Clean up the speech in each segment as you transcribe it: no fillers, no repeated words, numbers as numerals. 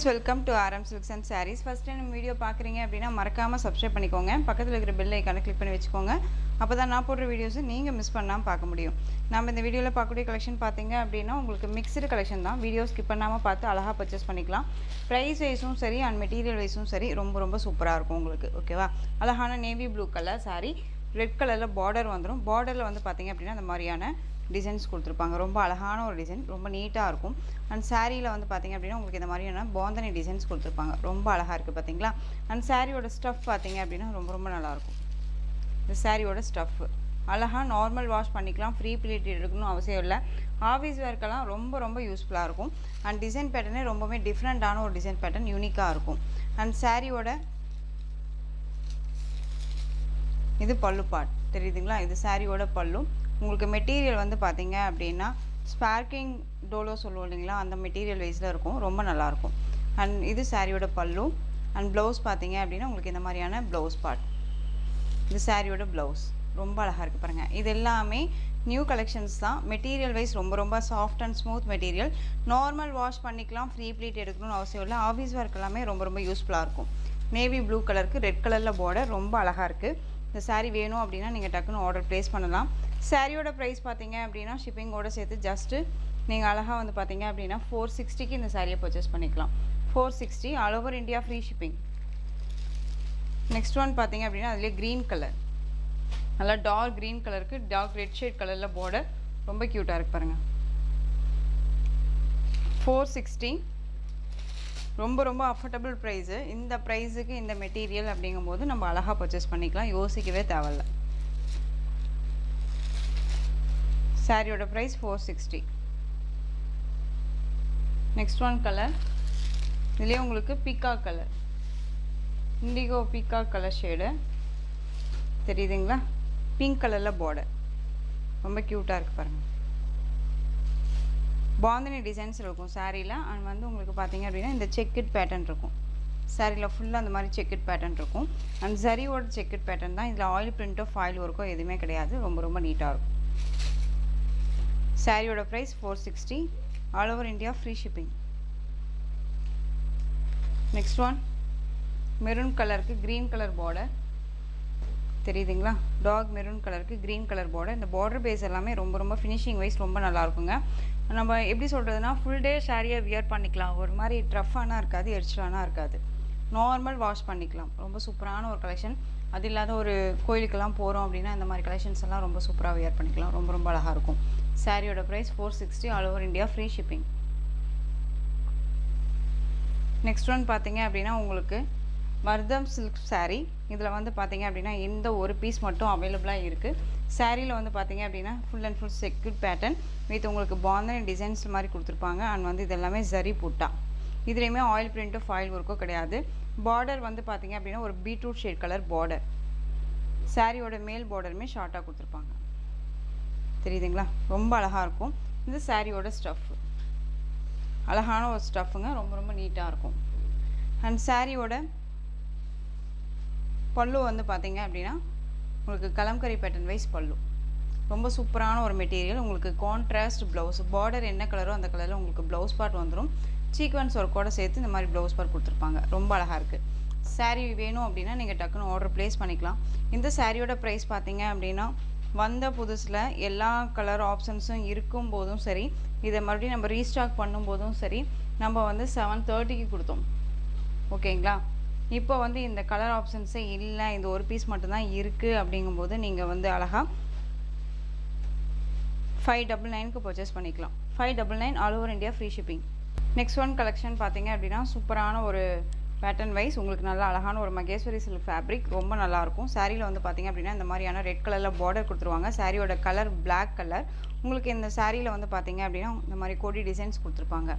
Welcome to RM Silks and Sarees. First time video பார்க்குறீங்க அப்படின்னா மறக்காமல் சப்ஸ்கிரைப் பண்ணிக்கோங்க. பக்கத்தில் இருக்கிற பெல் ஐக்கானை கிளிக் பண்ணி வச்சுக்கோங்க. அப்போ தான் நான் போடுற வீடியோஸை நீங்கள் மிஸ் பண்ணாமல் பார்க்க முடியும். நம்ம இந்த வீடியோவில் பார்க்கக்கூடிய கலெக்ஷன் பார்த்தீங்க அப்படின்னா உங்களுக்கு மிக்சடு கலெக்ஷன் தான். வீடியோ ஸ்கிப் பண்ணாமல் பார்த்து அழகாக பர்ச்சேஸ் பண்ணிக்கலாம். ப்ரைஸ் வைஸும் சரி அண்ட் மெட்டீரியல் வைஸும் சரி ரொம்ப சூப்பராக இருக்கும் உங்களுக்கு. ஓகேவா? அழகான navy blue colour sari, red கலரில் பார்டர் வந்துடும். பார்டரில் வந்து பார்த்திங்க அப்படின்னா அந்த மாதிரியான டிசைன்ஸ் கொடுத்துருப்பாங்க. ரொம்ப அழகான ஒரு டிசைன், ரொம்ப நீட்டாக இருக்கும். அண்ட் சாரியில் வந்து பார்த்திங்க அப்படின்னா உங்களுக்கு இந்த மாதிரியான பாந்தனி டிசைன்ஸ் கொடுத்துருப்பாங்க. ரொம்ப அழகாக இருக்குது பார்த்தீங்களா? அண்ட் சாரியோட ஸ்டஃப் பார்த்திங்க அப்படின்னா ரொம்ப நல்லாயிருக்கும். இந்த சாரியோட ஸ்டஃப் அழகாக நார்மல் வாஷ் பண்ணிக்கலாம். ஃப்ரீ ப்ளீட் எடுக்கணும் அவசியம் இல்லை. ஆஃபீஸ் வேர்க்கெல்லாம் ரொம்ப யூஸ்ஃபுல்லாக இருக்கும். அண்ட் டிசைன் பேட்டர்னே ரொம்பவே டிஃப்ரெண்ட்டான ஒரு டிசைன் பேட்டர்ன், யூனிக்காக இருக்கும். அண்ட் சாரியோட இது பல்லு பார்ட் தெரியுதுங்களா? இது சாரியோட பல்லு. உங்களுக்கு மெட்டீரியல் வந்து பார்த்தீங்க அப்படின்னா ஸ்பார்க்கிங் டோலோ சொல்லுவோம் இல்லைங்களா, அந்த மெட்டீரியல் வைஸில் இருக்கும். ரொம்ப நல்லாயிருக்கும். அண்ட் இது சாரியோட பல்லு. அண்ட் ப்ளவுஸ் பார்த்தீங்க அப்படின்னா உங்களுக்கு இந்த மாதிரியான ப்ளவுஸ் பார்ட். இது சாரியோட ப்ளவுஸ் ரொம்ப அழகாக இருக்குது பாருங்கள். இது எல்லாமே நியூ கலெக்ஷன்ஸ் தான். மெட்டீரியல் வைஸ் ரொம்ப soft and smooth material. Normal wash பண்ணிக்கலாம். ஃப்ரீ ப்ளீட் எடுக்கணும்னு அவசியம் இல்லை. ஆஃபீஸ் ஒர்க் எல்லாமே ரொம்ப யூஸ்ஃபுல்லாக இருக்கும். நேவி ப்ளூ கலருக்கு ரெட் கலரில் பார்டர் ரொம்ப அழகாக இருக்குது. இந்த சாரீ வேணும் அப்படின்னா நீங்கள் டக்குன்னு ஆர்டர் ப்ளேஸ் பண்ணலாம். சாரியோட ப்ரைஸ் பார்த்தீங்க அப்படின்னா ஷிப்பிங்கோடு சேர்த்து ஜஸ்ட்டு நீங்கள் அழகாக வந்து பார்த்தீங்க அப்படின்னா 460க்கு இந்த சாரியை பர்ச்சேஸ் பண்ணிக்கலாம். 460 all over India free shipping. Next one பார்த்தீங்க அப்படின்னா அதிலே க்ரீன் கலர், நல்லா டார்க் க்ரீன் கலருக்கு டார்க் ரெட் ஷேட் கலரில் பார்டர் ரொம்ப க்யூட்டாக இருக்குது பாருங்கள். 460 ரொம்ப அஃபோர்டபுள் ப்ரைஸு. இந்த ப்ரைஸுக்கு இந்த மெட்டீரியல் அப்படிங்கும்போது நம்ம அழகாக பர்ச்சேஸ் பண்ணிக்கலாம், யோசிக்கவே தேவையில்ல. சாரியோட ப்ரைஸ் 460. நெக்ஸ்ட் ஒன் கலர், இதுலேயே உங்களுக்கு peacock colour, indigo peacock colour shade தெரியுதுங்களா? பிங்க் கலரில் பார்டர் ரொம்ப க்யூட்டாக இருக்குது பாருங்கள். பாந்தினி டிசைன்ஸ் இருக்கும் சாரியில். அண்ட் வந்து உங்களுக்கு பார்த்தீங்க அப்படின்னா இந்த செக்கட் பேட்டர்ன் இருக்கும் சாரியில். ஃபுல்லாக அந்த மாதிரி செக்கட் பேட்டர்ன் இருக்கும். அண்ட் ஜரியோட செக்கட் பேட்டர்ன் தான். இதில் ஆயில் பிரிண்ட்டோ ஃபாயில் ஒர்க்கோ எதுவுமே கிடையாது. ரொம்ப நீட்டாக இருக்கும். சாரியோட price 460 all over India free shipping. Next one maroon கலருக்கு க்ரீன் கலர் பார்டர் தெரியுதுங்களா? டார்க் மெரூன் கலருக்கு க்ரீன் கலர் பார்டர். இந்த பார்டர் பேஸ் எல்லாமே ரொம்ப ஃபினிஷிங் வைஸ் ரொம்ப நல்லாயிருக்குங்க. நம்ம எப்படி சொல்கிறதுனா ஃபுல் டே சாரியை வியர் பண்ணிக்கலாம். ஒரு மாதிரி ட்ரஃபானா இருக்காது, எரிச்சலானா இருக்காது. நார்மல் வாஷ் பண்ணிக்கலாம். ரொம்ப சூப்பரான ஒரு கலெக்ஷன். அது இல்லாத ஒரு கோயிலுக்கெல்லாம் போகிறோம் அப்படின்னா இந்த மாதிரி கலெக்ஷன்ஸ் எல்லாம் ரொம்ப சூப்பராக வியர் பண்ணிக்கலாம். ரொம்ப அழகாக இருக்கும். சாரியோட price 460 all over India free shipping. Next one பார்த்தீங்க அப்படின்னா உங்களுக்கு வர்தம் சில்க் சாரீ. இதில் வந்து பார்த்தீங்க அப்படின்னா இந்த ஒரு பீஸ் மட்டும் அவைலபிளாக இருக்குது. சாரியில் வந்து பார்த்தீங்க அப்படின்னா ஃபுல் அண்ட் ஃபுல் செக்யூட் பேட்டர்ன் வித் உங்களுக்கு பாந்தனி டிசைன்ஸ் மாதிரி கொடுத்துருப்பாங்க. அண்ட் வந்து இது எல்லாமே ஜரி பூட்டா. இதுலேயுமே ஆயில் பிரிண்ட்டோ ஃபாயில் ஒர்க்கோ கிடையாது. பார்டர் வந்து பார்த்தீங்க அப்படின்னா ஒரு பீட்ரூட் ஷேட் கலர் பார்டர். சாரியோட மேல் பார்டருமே ஷார்ட்டாக கொடுத்துருப்பாங்க தெரியுதுங்களா? ரொம்ப அழகாக இருக்கும். இது சாரியோட ஸ்டஃப், அழகான ஒரு ஸ்டஃப்புங்க. ரொம்ப நீட்டாக இருக்கும். அண்ட் சாரியோட பல்லு வந்து பார்த்தீங்க அப்படின்னா உங்களுக்கு கலம்கரி பேட்டர்ன் வைஸ் பல்லு. ரொம்ப சூப்பரான ஒரு மெட்டீரியல். உங்களுக்கு கான்ட்ராஸ்ட் ப்ளவுஸ், பார்டர் என்ன கலரோ அந்த கலரில் உங்களுக்கு ப்ளவுஸ் பார்ட் வந்துடும். சீக்வன்ஸ் ஒர்க்கோட சேர்த்து இந்த மாதிரி ப்ளவுஸ் பார்ட் கொடுத்துருப்பாங்க. ரொம்ப அழகாக இருக்குது. சாரீ வேணும் அப்படின்னா நீங்கள் டக்குன்னு ஆர்டர் ப்ளேஸ் பண்ணிக்கலாம். இந்த சாரியோட ப்ரைஸ் பார்த்தீங்க அப்படின்னா வந்த புதுசில் எல்லா கலர் ஆப்ஷன்ஸும் இருக்கும் போதும் சரி, இதை மறுபடியும் நம்ம ரீஸ்டாக் பண்ணும்போதும் சரி, நம்ம வந்து 730க்கு கொடுத்தோம். ஓகேங்களா? இப்போ வந்து இந்த கலர் ஆப்ஷன்ஸே இல்லை, இந்த ஒரு பீஸ் மட்டும்தான் இருக்குது அப்படிங்கும்போது நீங்கள் வந்து அழகாக 599க்கு பர்ச்சேஸ் பண்ணிக்கலாம். 599 all over India free shipping. Next one collection பார்த்தீங்க அப்படின்னா சூப்பரான ஒரு பேட்டர்ன் வைஸ் உங்களுக்கு நல்லா அழகான ஒரு மகேஸ்வரி சில்க் ஃபேப்ரிக் ரொம்ப நல்லாயிருக்கும். சாரியில் வந்து பார்த்திங்க அப்படின்னா இந்த மாதிரியான ரெட் கலரில் பார்டர் கொடுத்துருவாங்க. சாரியோட கலர் பிளாக் கலர். உங்களுக்கு இந்த சாரியில் வந்து பார்த்திங்க அப்படின்னா இந்த மாதிரி கோடி டிசைன்ஸ் கொடுத்துருப்பாங்க.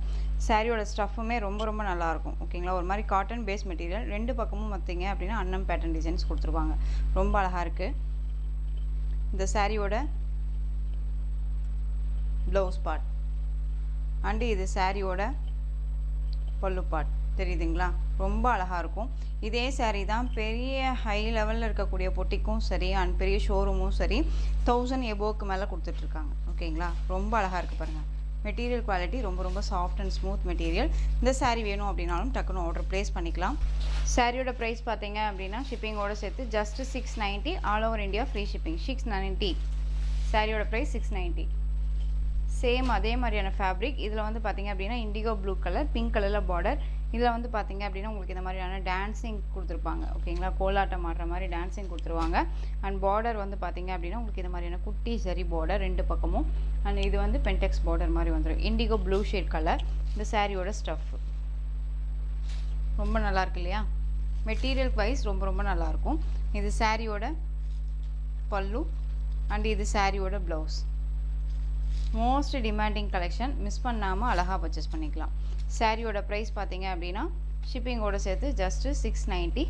சாரியோட ஸ்டஃப்புமே ரொம்ப நல்லாயிருக்கும். ஓகேங்களா? ஒரு மாதிரி காட்டன் பேஸ் மெட்டீரியல். ரெண்டு பக்கமும் பார்த்திங்க அப்படின்னா அன்னம் பேட்டர்ன் டிசைன்ஸ் கொடுத்துருவாங்க. ரொம்ப அழகாக இருக்குது. இந்த சாரியோட ப்ளவுஸ் பார்ட் அண்டு இது சாரியோட பல்லு பார்ட் தெரியுதுங்களா? ரொம்ப அழகாக இருக்கும். இதே சாரீ தான் பெரிய ஹை லெவலில் இருக்கக்கூடிய பொட்டிக்கும் சரி அண்ட் பெரிய ஷோரூமும் சரி 1000 எபோவுக்கு மேலே கொடுத்துட்ருக்காங்க. ஓகேங்களா? ரொம்ப அழகாக இருக்குது பாருங்கள். மெட்டீரியல் குவாலிட்டி ரொம்ப சாஃப்ட் அண்ட் ஸ்மூத் மெட்டீரியல். இந்த saree வேணும் அப்படின்னாலும் டக்குன்னு ஆர்டர் ப்ளேஸ் பண்ணிக்கலாம். சாரியோட ப்ரைஸ் பார்த்தீங்க அப்படின்னா ஷிப்பிங்கோடு சேர்த்து just 690, all over India free shipping. 690 சாரியோட ப்ரைஸ் 690. சேம் அதே மாதிரியான ஃபேப்ரிக். இதில் வந்து பார்த்தீங்க அப்படின்னா இண்டிகோ ப்ளூ கலர், பிங்க் கலரில் பார்டர். இதில் வந்து பார்த்தீங்க அப்படின்னா உங்களுக்கு இந்த மாதிரியான டான்ஸிங் கொடுத்துருப்பாங்க. ஓகேங்களா, கோலாட்டம் ஆடுற மாதிரி டான்ஸிங் கொடுத்துருவாங்க. அண்ட் பார்டர் வந்து பார்த்தீங்க அப்படின்னா உங்களுக்கு இந்த மாதிரியான குட்டி சரி பார்டர் 2 பக்கமும். அண்ட் இது வந்து பென்டெக்ஸ் பார்டர் மாதிரி வந்துடும். இண்டிகோ ப்ளூ ஷேட் கலர் இந்த சாரியோட ஸ்டஃப். ரொம்ப நல்லாயிருக்கு இல்லையா? மெட்டீரியல் வைஸ் ரொம்ப நல்லாயிருக்கும். இது சாரியோட பல்லு அண்ட் இது சாரியோட blouse. Most demanding collection. Miss பண்ணாமல் அழகாக பர்ச்சேஸ் பண்ணிக்கலாம். சாரியோட ப்ரைஸ் பார்த்தீங்க அப்படின்னா ஷிப்பிங்கோடு சேர்த்து just 690,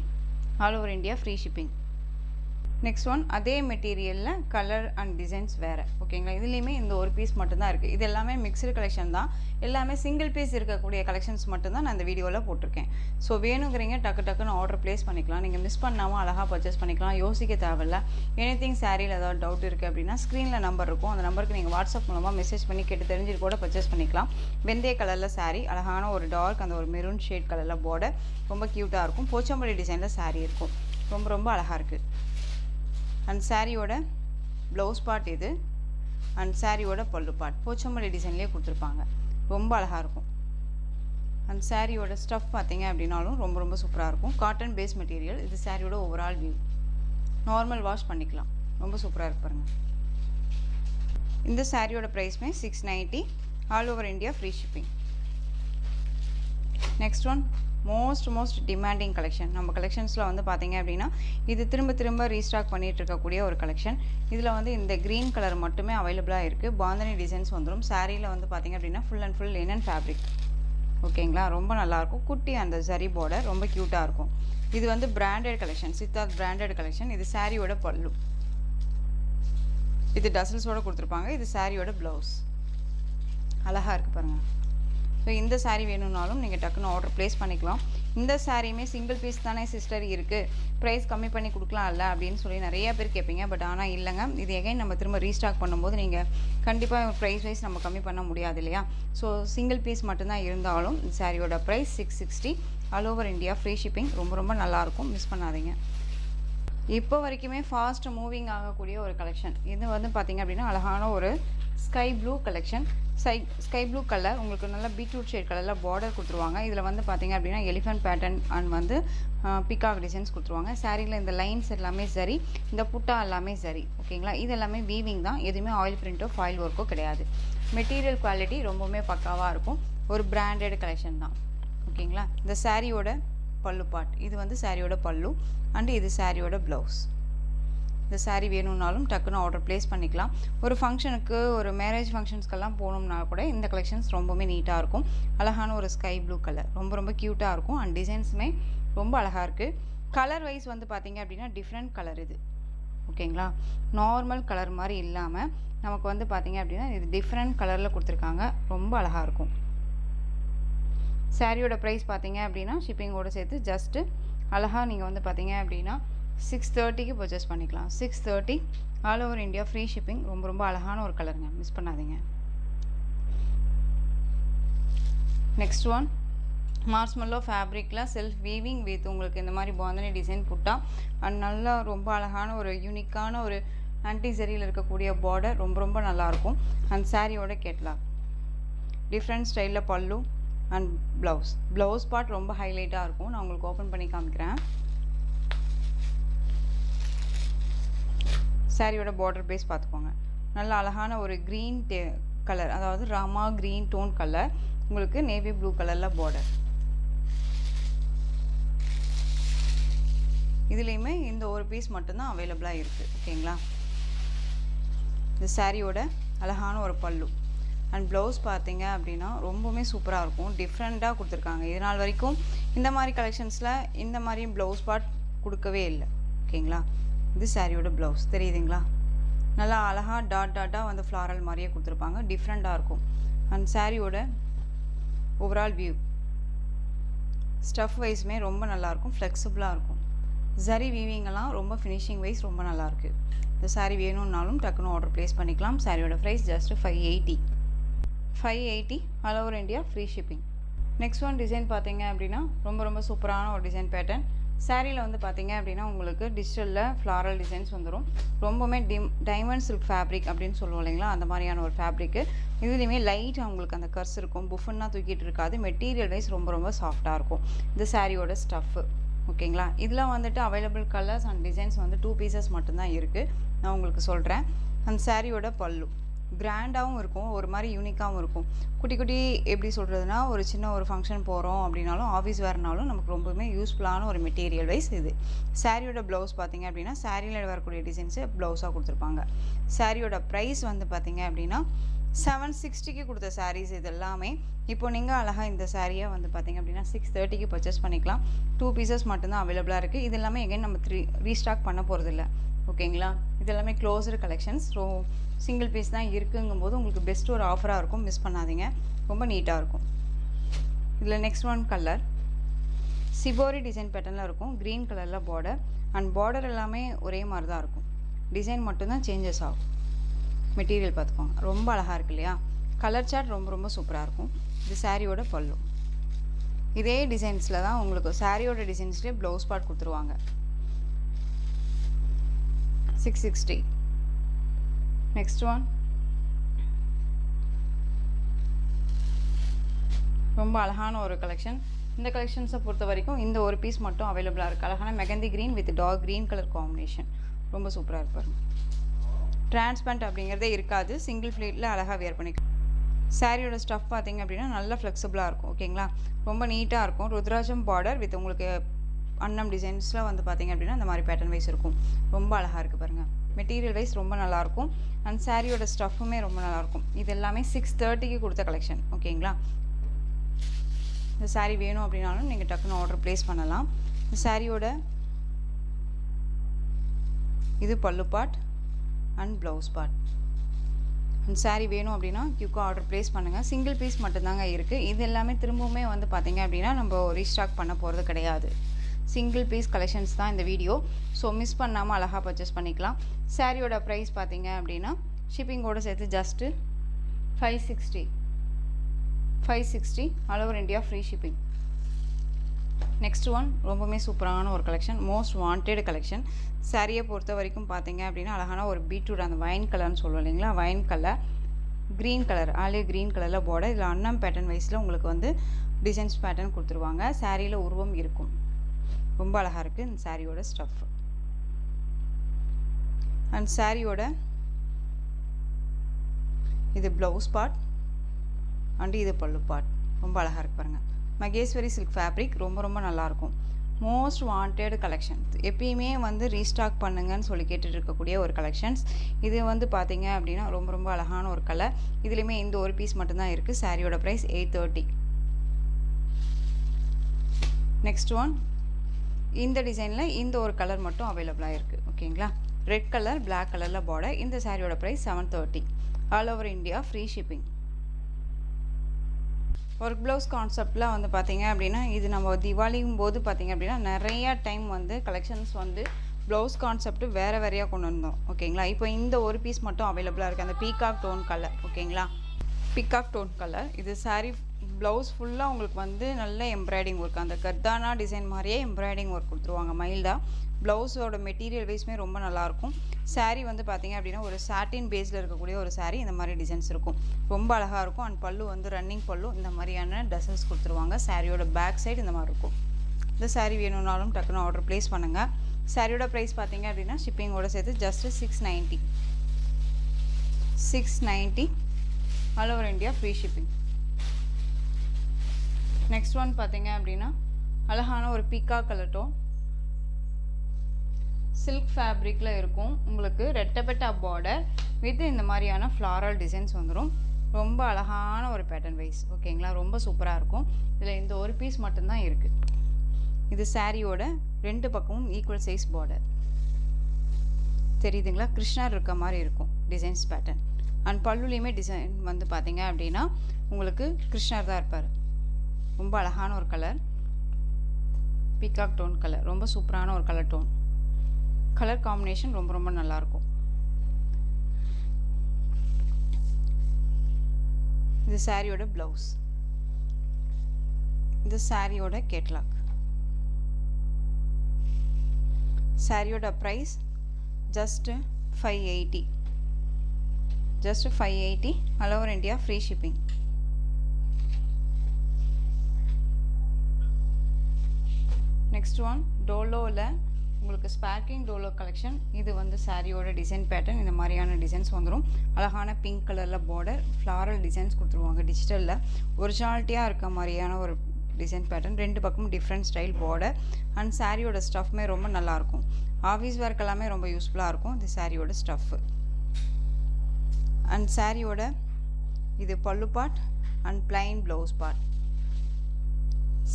all over India free shipping. Next one அதே மெட்டீரியலில் கலர் அண்ட் டிசைன்ஸ் வேறு. ஓகேங்களா, இதுலேயுமே இந்த ஒரு பீஸ் மட்டும்தான் இருக்குது. இது எல்லாமே மிக்சடு கலெக்ஷன் தான். எல்லாமே சிங்கிள் பீஸ் இருக்கக்கூடிய கலெக்ஷன்ஸ் மட்டும்தான் நான் இந்த வீடியோவில் போட்டிருக்கேன். ஸோ வேணுங்கிறீங்க டக்குன்னு ஆர்டர் ப்ளேஸ் பண்ணிக்கலாம். நீங்கள் மிஸ் பண்ணாமல் அழகாக பர்ச்சேஸ் பண்ணிக்கலாம். யோசிக்க தேவையில்ல. எனிதிங் சாரியில் ஏதாவது டவுட் இருக்குது அப்படின்னா ஸ்க்ரீனில் நம்பர் இருக்கும். அந்த நம்பருக்கு நீங்கள் வாட்ஸ்அப் மூலமாக மெசேஜ் பண்ணி கேட்டு தெரிஞ்சுட்டு கூட பர்ச்சேஸ் பண்ணிக்கலாம். வெந்தய கலரில் சாரீ, அழகான ஒரு டார்க் அந்த ஒரு மெரூன் ஷேட் கலரில் பார்டர் ரொம்ப க்யூட்டாக இருக்கும். போச்சம்பள்ளி டிசைனில் சாரீ இருக்கும். ரொம்ப அழகாக இருக்குது. அண்ட் சாரியோட ப்ளவுஸ் பார்ட் இது. அண்ட் சாரியோட பல்லு பார்ட் போச்சம்பள்ளி டிசைன்லேயே கொடுத்துருப்பாங்க. ரொம்ப அழகாக இருக்கும். அண்ட் சாரியோட ஸ்டஃப் பார்த்தீங்க அப்படின்னாலும் ரொம்ப சூப்பராக இருக்கும். Cotton base material. இது சாரியோட ஓவரால் வியூ. நார்மல் வாஷ் பண்ணிக்கலாம். ரொம்ப சூப்பராக இருக்கு பாருங்கள். இந்த சாரியோட ப்ரைஸ்மே 690, all over India free shipping. Next one most demanding collection. நம்ம கலெக்ஷன்ஸில் வந்து பார்த்தீங்க அப்படின்னா இது திரும்ப ரீஸ்டாக் பண்ணிகிட்டு இருக்கக்கூடிய ஒரு கலெக்ஷன். இதில் வந்து இந்த க்ரீன் கலர் மட்டுமே அவைலபிளாக இருக்குது. பாந்தனி டிசைன்ஸ் வந்துடும். சாரியில் வந்து பார்த்தீங்க அப்படின்னா full and full linen fabric. ஓகேங்களா, ரொம்ப நல்லாயிருக்கும். குட்டி அந்த சரி பார்டர் ரொம்ப க்யூட்டாக இருக்கும். இது வந்து branded collection, Siddharth branded collection. இது சாரியோட பல்லு. இது டசல்ஸோடு கொடுத்துருப்பாங்க. இது சாரியோட ப்ளவுஸ். அழகாக இருக்குது பாருங்கள். ஸோ இந்த சாரீ வேணும்னாலும் நீங்கள் டக்குன்னு ஆர்டர் ப்ளேஸ் பண்ணிக்கலாம். இந்த சாரியுமே சிங்கிள் பீஸ் தானே சிஸ்டர் இருக்குது, ப்ரைஸ் கம்மி பண்ணி கொடுக்கலாம்ல அப்படின்னு சொல்லி நிறைய பேர் கேட்பீங்க. பட் ஆனால் இல்லைங்க, இது எகைன் நம்ம திரும்ப ரீஸ்டாக் பண்ணும்போது நீங்கள் கண்டிப்பாக ப்ரைஸ் வைஸ் நம்ம கம்மி பண்ண முடியாது இல்லையா? ஸோ சிங்கிள் பீஸ் மட்டும்தான் இருந்தாலும் இந்த சாரியோட price 660, all over India free shipping. ரொம்ப நல்லாயிருக்கும். மிஸ் பண்ணாதீங்க. இப்போ வரைக்குமே ஃபாஸ்ட் மூவிங் ஆகக்கூடிய ஒரு கலெக்ஷன். இது வந்து பார்த்திங்க அப்படின்னா அழகான ஒரு sky blue collection. Sky blue colour உங்களுக்கு நல்லா பீட்ரூட் ஷேட் கலரில் பார்டர் கொடுத்துருவாங்க. இதில் வந்து பார்த்திங்க அப்படின்னா எலிஃபென்ட் பேட்டர்ன் அண்ட் வந்து பிகாக் டிசைன்ஸ் கொடுத்துருவாங்க. சாரியில் இந்த லைன்ஸ் எல்லாமே சரி, இந்த புட்டா எல்லாமே சரி. ஓகேங்களா, இது எல்லாமே வீவிங் தான். எதுவுமே ஆயில் பிரிண்ட்டோ ஃபாயில் ஒர்க்கோ கிடையாது. மெட்டீரியல் குவாலிட்டி ரொம்பவுமே பக்காவாக இருக்கும். ஒரு பிராண்டட் கலெக்ஷன் தான். ஓகேங்களா, இந்த சாரியோட பல்லு பார்ட். இது வந்து சாரியோட பல்லு அண்ட் இது சாரியோட ப்ளவுஸ். இந்த சாரீ வேணும்னாலும் டக்குன்னு ஆர்டர் ப்ளேஸ் பண்ணிக்கலாம். ஒரு ஃபங்க்ஷனுக்கு, ஒரு மேரேஜ் ஃபங்க்ஷன்ஸ்க்கெல்லாம் போகணும்னா கூட இந்த கலெக்ஷன்ஸ் ரொம்பவுமே நீட்டாக இருக்கும். அழகான ஒரு ஸ்கை ப்ளூ கலர் ரொம்ப க்யூட்டாக இருக்கும். அண்ட் டிசைன்ஸுமே ரொம்ப அழகாக இருக்குது. கலர் வைஸ் வந்து பார்த்திங்க அப்படின்னா டிஃப்ரெண்ட் கலர் இது. ஓகேங்களா, நார்மல் கலர் மாதிரி இல்லாமல் நமக்கு வந்து பார்த்திங்க அப்படின்னா இது டிஃப்ரெண்ட் கலரில் கொடுத்துருக்காங்க. ரொம்ப அழகாக இருக்கும். சாரியோட ப்ரைஸ் பார்த்தீங்க அப்படின்னா ஷிப்பிங்கோடு சேர்த்து ஜஸ்ட்டு அழகாக நீங்கள் வந்து பார்த்தீங்க அப்படின்னா 630க்கு பர்ச்சேஸ் பண்ணிக்கலாம். 630, all over India free shipping. ரொம்ப அழகான ஒரு கலருங்க, மிஸ் பண்ணாதீங்க. நெக்ஸ்ட் ஒன் மார்ஸ்மெல்லோ ஃபேப்ரிக்கில் செல்ஃப் வீவிங் வித் உங்களுக்கு இந்த மாதிரி பாந்தனி டிசைன் புட்டா அண்ட் நல்லா ரொம்ப அழகான ஒரு யூனிக்கான ஒரு ஆன்டி ஜரியில் இருக்கக்கூடிய பார்டர் ரொம்ப நல்லாயிருக்கும். அண்ட் சாரியோட கேட்லாக் டிஃப்ரெண்ட் ஸ்டைலில் பல்லு அண்ட் ப்ளவுஸ் பார்ட் ரொம்ப ஹைலைட்டாக இருக்கும். நான் உங்களுக்கு ஓப்பன் பண்ணி காமிக்கிறேன். சாரியோட பார்டர் பேஸ் பார்த்துக்கோங்க. நல்ல அழகான ஒரு க்ரீன் கலர், அதாவது ராமா க்ரீன் டோன் கலர். உங்களுக்கு நேவி ப்ளூ கலரில் பார்டர். இதுலேயுமே இந்த ஒரு பீஸ் மட்டும்தான் அவைலபிளாக இருக்குது. ஓகேங்களா, இந்த சாரியோட அழகான ஒரு பல்லு அண்ட் ப்ளவுஸ் பார்த்தீங்க அப்படின்னா ரொம்பவுமே சூப்பராக இருக்கும். டிஃப்ரெண்ட்டாக கொடுத்துருக்காங்க. இது நாள் வரைக்கும் இந்த மாதிரி கலெக்ஷன்ஸில் இந்த மாதிரி ப்ளவுஸ் பார்ட் கொடுக்கவே இல்லை. ஓகேங்களா, இது சாரியோட ப்ளவுஸ் தெரியுதுங்களா? நல்லா அழகாக டாட்டாக வந்து ஃப்ளாரல் மாதிரியே கொடுத்துருப்பாங்க. டிஃப்ரெண்ட்டாக இருக்கும். அண்ட் சாரியோட ஓவரால் வியூ ஸ்டஃப் வைஸுமே ரொம்ப நல்லாயிருக்கும். ஃப்ளெக்சிபிளாக இருக்கும். ஜரி வீவிங்கெல்லாம் ரொம்ப ஃபினிஷிங் வைஸ் ரொம்ப நல்லாயிருக்கு. இந்த சாரீ வேணும்னாலும் டக்குன்னு ஆர்டர் ப்ளேஸ் பண்ணிக்கலாம். சாரியோட price just 580. 580 all over India free shipping. Next one design பார்த்தீங்க அப்படின்னா ரொம்ப சூப்பரான ஒரு டிசைன் பேட்டர்ன். சாரியில் வந்து பார்த்தீங்க அப்படின்னா உங்களுக்கு டிஜிட்டலில் ஃப்ளாரல் டிசைன்ஸ் வந்துடும். ரொம்பவுமே டைமண்ட் சில்க் ஃபேப்ரிக் அப்படின்னு சொல்லுவோம் இல்லைங்களா, அந்த மாதிரியான ஒரு ஃபேப்ரிக்கு. இதுலேயுமே லைட்டாக உங்களுக்கு அந்த கர்ஸ் இருக்கும், புஃபன்னா தூக்கிட்டு இருக்காது. மெட்டீரியல் வைஸ் ரொம்ப சாஃப்டாக இருக்கும் இந்த சாரியோட ஸ்டஃப்பு. ஓகேங்களா, இதெல்லாம் வந்துட்டு அவைலபிள் கலர்ஸ் அண்ட் டிசைன்ஸ் வந்து 2 பீசஸ் மட்டும்தான் இருக்குது. நான் உங்களுக்கு சொல்கிறேன். அந்த சாரியோட பல்லு கிராண்டாகவும் இருக்கும், ஒரு மாதிரி யூனிக்காகவும் இருக்கும். குட்டி எப்படி சொல்கிறதுனா, ஒரு சின்ன ஒரு ஃபங்க்ஷன் போகிறோம் அப்படின்னாலும், ஆஃபீஸ் வேறுனாலும் நமக்கு ரொம்பவுமே யூஸ்ஃபுல்லான ஒரு மெட்டீரியல் வைஸ் இது. சாரியோட ப்ளவுஸ் பார்த்தீங்க அப்படின்னா சாரியில் வரக்கூடிய டிசைன்ஸு ப்ளவுஸாக கொடுத்துருப்பாங்க. சாரியோட ப்ரைஸ் வந்து பார்த்தீங்க அப்படின்னா 760க்கு கொடுத்த சாரீஸ் இது எல்லாமே. இப்போ நீங்கள் அழகாக இந்த சாரியை வந்து பார்த்தீங்க அப்படின்னா 630க்கு பர்ச்சேஸ் பண்ணிக்கலாம். 2 பீசஸ் மட்டும்தான் அவைலபிளாக இருக்குது. இது எல்லாமே எகைன் நம்ம ரீஸ்டாக் பண்ண போகிறதில்ல. ஓகேங்களா, இது எல்லாமே closed collections. So single piece தான் இருக்குங்கும்போது உங்களுக்கு பெஸ்ட் ஒரு ஆஃபராக இருக்கும், மிஸ் பண்ணாதீங்க. ரொம்ப நீட்டாக இருக்கும். இதில் next one colour shibori design பேட்டர்னில் இருக்கும். க்ரீன் கலரில் பார்டர் அண்ட் பார்டர் எல்லாமே ஒரே மாதிரி தான் இருக்கும். டிசைன் மட்டும்தான் சேஞ்சஸ் ஆகும். மெட்டீரியல் பார்த்துக்கோங்க, ரொம்ப அழகாக இருக்கு இல்லையா. கலர் சார்ட் ரொம்ப சூப்பராக இருக்கும். இது சாரியோட பல்லு. இதே டிசைன்ஸில் தான் உங்களுக்கு சாரியோட டிசைன்ஸ்லேயே ப்ளவுஸ் பார்ட் கொடுத்துருவாங்க. 660. நெக்ஸ்ட் ஒன் ரொம்ப அழகான ஒரு கலெக்ஷன். இந்த கலெக்ஷன்ஸை பொறுத்த வரைக்கும் இந்த ஒரு பீஸ் மட்டும் அவைலபிளாக இருக்குது. அழகான mehndi green with dark green colour combination. ரொம்ப சூப்பராக இருப்பார். டிரான்ஸ்பரண்ட் அப்படிங்கிறதே இருக்காது, சிங்கிள் ஃப்ளீட்டில் அழகாக வேர் பண்ணிக்கலாம். சாரியோட ஸ்டஃப் பார்த்தீங்க அப்படின்னா நல்லா ஃப்ளெக்சிபிளாக இருக்கும். ஓகேங்களா, ரொம்ப நீட்டாக இருக்கும். ருத்ராஜம் பார்டர் வித் உங்களுக்கு அன்னம் டிசைன்ஸில் வந்து பார்த்தீங்க அப்படின்னா இந்த மாதிரி பேட்டர்ன் வைஸ் இருக்கும். ரொம்ப அழகாக இருக்குது பாருங்கள். மெட்டீரியல் வைஸ் ரொம்ப நல்லாயிருக்கும். அண்ட் சாரியோட ஸ்டஃப்புமே ரொம்ப நல்லாயிருக்கும். இது எல்லாமே 630க்கு கொடுத்த கலெக்ஷன். ஓகேங்களா, இந்த சாரீ வேணும் அப்படின்னாலும் நீங்கள் டக்குன்னு ஆர்டர் ப்ளேஸ் பண்ணலாம். இந்த சாரியோட இது pallu part and blouse part. And sari வேணும் அப்படின்னா குயிக்காக ஆர்டர் ப்ளேஸ் பண்ணுங்கள். சிங்கிள் பீஸ் மட்டும்தாங்க இருக்குது. இது எல்லாமே திரும்பவுமே வந்து பார்த்தீங்க அப்படின்னா நம்ம ரீஸ்டாக் பண்ண போகிறது கிடையாது. சிங்கிள் பீஸ் கலெக்ஷன்ஸ் தான் இந்த வீடியோ. ஸோ மிஸ் பண்ணாமல் அழகாக பர்ச்சேஸ் பண்ணிக்கலாம். சாரியோட ப்ரைஸ் பார்த்தீங்க அப்படின்னா ஷிப்பிங்கோடு சேர்த்து just 560 all over India free shipping. Next one ரொம்பவுமே சூப்பரான ஒரு கலெக்ஷன், மோஸ்ட் வாண்டட் கலெக்ஷன். சாரியை பொறுத்த வரைக்கும் பார்த்தீங்க அப்படின்னா அழகான ஒரு பீட்ரூட், அந்த வைன் கலர்னு சொல்லுவோம் இல்லைங்களா, wine colour green colour olive green கலரில் பார்டர். இதில் அன்னம் பேட்டர்ன் வைஸில் உங்களுக்கு வந்து டிசைன்ஸ் பேட்டர்ன் கொடுத்துருவாங்க. சாரியில் உருவம் இருக்கும். ரொம்ப அழகாக இருக்குது இந்த சாரியோட ஸ்டஃப். அண்ட் சாரியோட இது ப்ளவுஸ் பார்ட் அண்ட் இது பல்லு பார்ட். ரொம்ப அழகாக இருக்கு பாருங்கள். மகேஸ்வரி சில்க் ஃபேப்ரிக் ரொம்ப நல்லாயிருக்கும். Most wanted collection. எப்பயுமே வந்து ரீஸ்டாக் பண்ணுங்கன்னு சொல்லி கேட்டுட்டு இருக்கக்கூடிய ஒரு கலெக்ஷன்ஸ். இது வந்து பார்த்தீங்க அப்படின்னா ரொம்ப அழகான ஒரு கலர். இதுலேயுமே இந்த ஒரு பீஸ் மட்டும்தான் இருக்குது. சாரியோட ப்ரைஸ் 830. நெக்ஸ்ட் ஒன் இந்த டிசைனில் இந்த ஒரு கலர் மட்டும் அவைலபிளாக இருக்குது. ஓகேங்களா, ரெட் கலர் பிளாக் கலரில் பார்டர். இந்த சாரியோட price 730 all over India free shipping. Work blouse கான்செப்டில் வந்து பார்த்தீங்க அப்படின்னா இது நம்ம தீபாவளியும் போது பார்த்தீங்க அப்படின்னா நிறையா டைம் வந்து கலெக்ஷன்ஸ் வந்து ப்ளவுஸ் கான்செப்ட் வேறையாக கொண்டு வந்தோம். ஓகேங்களா, இப்போ இந்த ஒரு பீஸ் மட்டும் அவைலபிளாக இருக்குது. அந்த பீகாக் டோன் கலர். ஓகேங்களா, பீகாக் டோன் கலர். இது சாரீ ப்ளவுஸ் ஃபுல்லாக உங்களுக்கு வந்து நல்ல எம்ப்ராய்டிங் ஒர்க், அந்த கர்தானா டிசைன் மாதிரியே எம்ப்ராய்டிங் ஒர்க் கொடுத்துருவாங்க மைல்டாக. ப்ளவுஸோட மெட்டீரியல் வைஸுமே ரொம்ப நல்லாயிருக்கும். சாரீ வந்து பார்த்தீங்க அப்படின்னா ஒரு சாட்டின் பேஸில் இருக்கக்கூடிய ஒரு சாரீ. இந்த மாதிரி டிசைன்ஸ் இருக்கும், ரொம்ப அழகாக இருக்கும். அண்ட் பல்லு வந்து ரன்னிங் பல்லு இந்த மாதிரியான டசல்ஸ் கொடுத்துருவாங்க. சாரியோட பேக் சைடு இந்த மாதிரி இருக்கும். இந்த சாரீ வேணும்னாலும் டக்குன்னு ஆர்டர் ப்ளேஸ் பண்ணுங்கள். சாரியோட ப்ரைஸ் பார்த்தீங்க அப்படின்னா ஷிப்பிங்கோட சேர்த்து just 690 all over India free shipping. Next one பார்த்தீங்க அப்படின்னா அழகான ஒரு பீக்கா கலர் டோன் சில்க் ஃபேப்ரிக்கில் இருக்கும். உங்களுக்கு ரெட்டப்பெட்டா பார்டர் வித் இந்த மாதிரியான ஃப்ளாரல் டிசைன்ஸ் வந்துடும். ரொம்ப அழகான ஒரு பேட்டர்ன் வைஸ். ஓகேங்களா, ரொம்ப சூப்பராக இருக்கும். இதில் இந்த ஒரு பீஸ் மட்டும்தான் இருக்குது. இது சாரியோட ரெண்டு பக்கமும் ஈக்குவல் சைஸ் பார்டர் தெரியுதுங்களா. கிருஷ்ணர் இருக்க மாதிரி இருக்கும் டிசைன்ஸ் பேட்டர்ன். அண்ட் பல்லுலேயுமே டிசைன் வந்து பார்த்தீங்க அப்படின்னா உங்களுக்கு கிருஷ்ணர் தான் இருப்பார். ரொம்ப அழகான ஒரு கலர், பீகாக் டோன் கலர். ரொம்ப சூப்பரான ஒரு கலர் டோன். கலர் காம்பினேஷன் ரொம்ப நல்லாயிருக்கும். இது சாரியோட ப்ளவுஸ். இது சாரியோட கேட்லாக். சாரியோட price just 580. Just 580 all over India, free shipping. Next one, டோலோவில் உங்களுக்கு ஸ்பார்க்கிங் டோலோ கலெக்ஷன். இது வந்து சாரியோட டிசைன் பேட்டர்ன். இந்த மாதிரியான டிசைன்ஸ் வந்துடும். அழகான பிங்க் கலரில் பார்டர், ஃப்ளாரல் டிசைன்ஸ் கொடுத்துருவாங்க. டிஜிட்டலில் ஒரிஜினாலிட்டியாக இருக்க மாதிரியான ஒரு டிசைன் பேட்டர்ன். ரெண்டு பக்கமும் டிஃப்ரெண்ட் ஸ்டைல் பார்டர். அண்ட் சாரியோட ஸ்டஃப்மே ரொம்ப நல்லாயிருக்கும். ஆஃபீஸ் ஒர்க் எல்லாமே ரொம்ப யூஸ்ஃபுல்லாக இருக்கும். இது சாரியோட ஸ்டஃப்பு. அண்ட் சாரியோட இது pallu part and plain blouse part.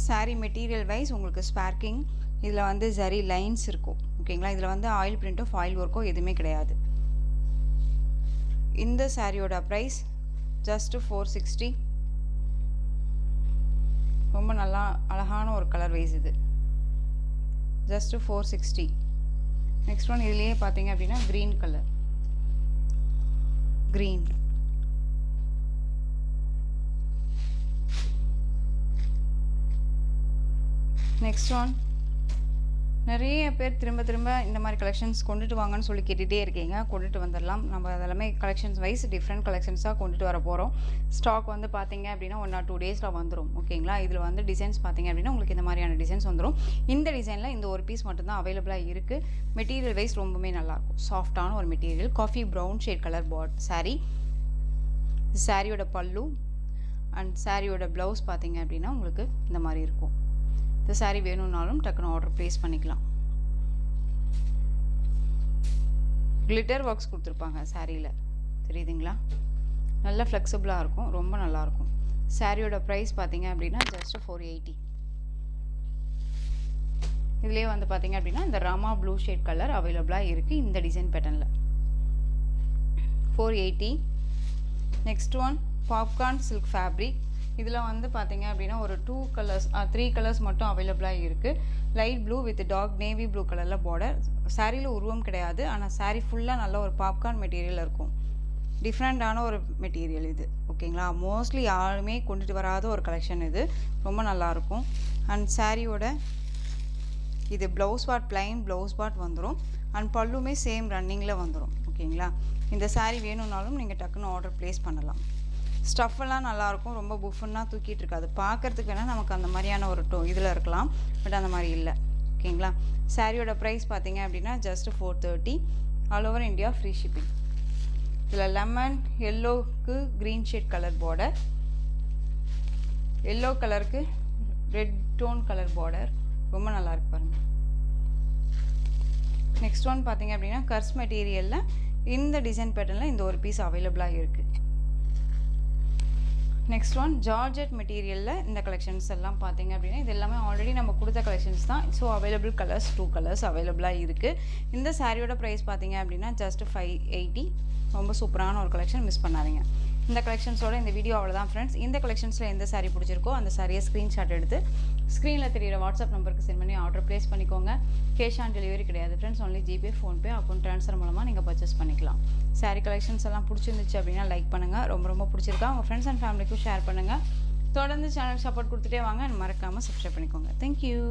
Sari material wise உங்களுக்கு ஸ்பார்க்கிங், இதில் வந்து ஜரி லைன்ஸ் இருக்கும். ஓகேங்களா, இதில் வந்து ஆயில் பிரிண்ட்டோ ஃபாயில் ஒர்க்கோ எதுவுமே கிடையாது. இந்த சாரியோட ப்ரைஸ் ஜஸ்ட் 460. ரொம்ப நல்லா அழகான ஒரு கலர் வைஸ் இது. ஜஸ்ட் 460. நெக்ஸ்ட் ஒன் இதுலேயே பார்த்தீங்க அப்படின்னா green colour. Green. Next one நிறைய பேர் திரும்ப திரும்ப இந்த மாதிரி கலெக்ஷன்ஸ் கொண்டுட்டு வாங்கன்னு சொல்லி கேட்டுகிட்டே இருக்கீங்க. கொண்டுட்டு வந்துடலாம். நம்ம அதெல்லாமே கலெக்ஷன்ஸ் வைஸ் டிஃப்ரெண்ட் கலெக்ஷன்ஸாக கொண்டுட்டு வர போகிறோம். ஸ்டாக் வந்து பார்த்தீங்க அப்படின்னா 1 or 2 டேஸில் வந்துடும். ஓகேங்களா, இதில் வந்து டிசைன்ஸ் பார்த்தீங்க அப்படின்னா உங்களுக்கு இந்த மாதிரியான டிசைன்ஸ் வந்துடும். இந்த டிசைனில் இந்த ஒரு பீஸ் மட்டும்தான் அவைலபிளாக இருக்குது. மெட்டீரியல் வைஸ் ரொம்பவே நல்லாயிருக்கும். சாஃப்டான ஒரு material. Coffee brown shade colour sorry. சாரியோட பல்லு அண்ட் சாரியோட ப்ளவுஸ் பார்த்தீங்க அப்படின்னா உங்களுக்கு இந்த மாதிரி இருக்கும். இந்த சாரீ வேணும்னாலும் டக்குன்னு ஆர்டர் ப்ளேஸ் பண்ணிக்கலாம். கிளிட்டர் ஒர்க்ஸ் கொடுத்துருப்பாங்க சாரியில், தெரியுதுங்களா? நல்லா ஃப்ளெக்சிபிளாக இருக்கும், ரொம்ப நல்லாயிருக்கும். சாரியோட ப்ரைஸ் பார்த்தீங்க அப்படின்னா ஜஸ்ட் 480. இதுலேயே வந்து பார்த்தீங்க அப்படின்னா இந்த ராமா ப்ளூ ஷேட் கலர் அவைலபிளாக இருக்குது இந்த டிசைன் பேட்டர்னில். 480. Next one popcorn silk fabric. இதில் வந்து பார்த்தீங்க அப்படின்னா ஒரு 3 கலர்ஸ் மட்டும் அவைலபிளாக இருக்குது. Light blue with dark navy blue கலரில் பார்டர். சாரியில் உருவம் கிடையாது, ஆனால் சாரீ ஃபுல்லாக நல்ல ஒரு பாப்கார்ன் மெட்டீரியல் இருக்கும். டிஃப்ரெண்ட்டான ஒரு மெட்டீரியல் இது. ஓகேங்களா, மோஸ்ட்லி யாருமே கொண்டுட்டு வராத ஒரு கலெக்ஷன் இது. ரொம்ப நல்லாயிருக்கும். அண்ட் சாரியோட இது blouse part, plain blouse part வந்துடும். அண்ட் பல்லுமே சேம் ரன்னிங்கில் வந்துடும். ஓகேங்களா, இந்த சாரீ வேணும்னாலும் நீங்கள் டக்குன்னு ஆர்டர் ப்ளேஸ் பண்ணலாம். ஸ்டஃப்பெல்லாம் நல்லாயிருக்கும். ரொம்ப புஃபுன்னா தூக்கிட்டு இருக்காது. பார்க்குறதுக்கு வேணால் நமக்கு அந்த மாதிரியான ஒரு இதில் இருக்கலாம், பட் அந்த மாதிரி இல்லை. ஓகேங்களா, சாரியோட ப்ரைஸ் பார்த்தீங்க அப்படின்னா just 430. All over India, free shipping. இதில் லெமன் எல்லோவுக்கு green shade colour border, yellow கலருக்கு ரெட் டோன் கலர் பார்டர். ரொம்ப நல்லாயிருக்கு பாருங்கள். நெக்ஸ்ட் ஒன் பார்த்தீங்க அப்படின்னா கர்ஸ் மெட்டீரியலில் இந்த டிசைன் பேட்டர்னில் இந்த ஒரு பீஸ் அவைலபிளாக இருக்குது. நெக்ஸ்ட் ஒன் ஜார்ஜெட் மெட்டீரியலில் இந்த கலெக்ஷன்ஸ் எல்லாம் பார்த்தீங்க அப்படின்னா இது எல்லாமே ஆல்ரெடி நம்ம கொடுத்த கலெக்ஷன்ஸ் தான். ஸோ அவைலபிள் கலர்ஸ் 2 கலர்ஸ் அவைலபிளாக இருக்குது. இந்த சாரியோட ப்ரைஸ் பார்த்தீங்க அப்படின்னா ஜஸ்ட் 580. ரொம்ப சூப்பரான ஒரு கலெக்ஷன், மிஸ் பண்ணாதீங்க. இந்த கலெக்ஷன்ஸோட இந்த வீடியோ அவ்வளோதான் ஃப்ரெண்ட்ஸ். இந்த கலெக்ஷன்ஸில் எந்த சாரீ பிடிச்சிருக்கோ அந்த சாரியை ஸ்க்ரீன்ஷாட் எடுத்து ஸ்க்ரீனில் தெரியிற வாட்ஸ்அப் நம்பருக்கு சென்ட் பண்ணி ஆர்டர் ப்ளேஸ் பண்ணிக்கோங்க. கேஷ் ஆன் டெலிவரி கிடையாது friends. Only GPay, PhonePe, account transfer மூலமாக நீங்கள் பர்ச்சேஸ் பண்ணிக்கலாம். சாரீ கலெக்ஷன்ஸ் எல்லாம் பிடிச்சிருந்துச்சு அப்படின்னா லைக் பண்ணுங்கள். ரொம்ப பிடிச்சிருக்கா உங்கள் ஃப்ரெண்ட்ஸ் அண்ட் ஃபேமிலிக்கும் ஷேர் பண்ணுங்கள். தொடர்ந்து சேனல் சப்போர்ட் கொடுத்துட்டே வாங்க. மறக்காமல் சப்ஸ்கிரைப் பண்ணிக்கோங்க. தேங்க்யூ.